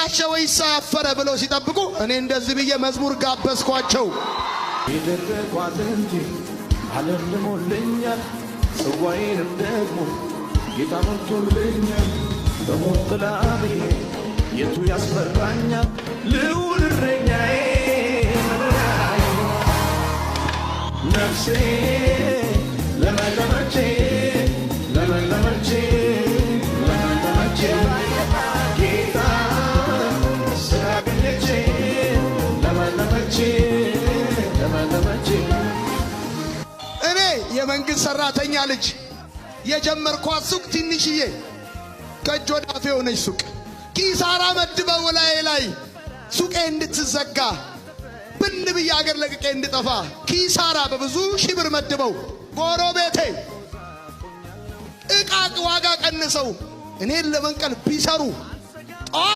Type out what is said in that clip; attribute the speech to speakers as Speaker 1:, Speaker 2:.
Speaker 1: ዋሸ ወይስ አፈረ ብለው ሲጠብቁ እኔ እንደዚህ ብዬ መዝሙር ጋበዝኳቸው።
Speaker 2: ይደረቋት እንጂ ዓለም ልሞልኛል ጽዋዬንም ደግሞ ጌታ ሞልቶልኛል። በሞት ጥላ ብሄድ የቱ ያስፈራኛል? ልዑል እረኛዬ ነፍሴ ለመለመቼ ለመለመቼ ለመለመቼ ጌታ ስላገኘቼ ለመለመቼ ለመለመቼ
Speaker 1: እኔ የመንግሥት ሠራተኛ ልጅ የጀመርኳት ሱቅ ትንሽዬ ከእጅ ወደ አፍ የሆነች ሱቅ ኪሳራ መድበው ላይ ሱቄ እንድትዘጋ ብን ብዬ አገር ለቅቄ እንድጠፋ ኪሳራ በብዙ ሺህ ብር መድበው ጎረቤቴ ዕቃ ዋጋ ቀንሰው እኔን ለመንቀል ቢሰሩ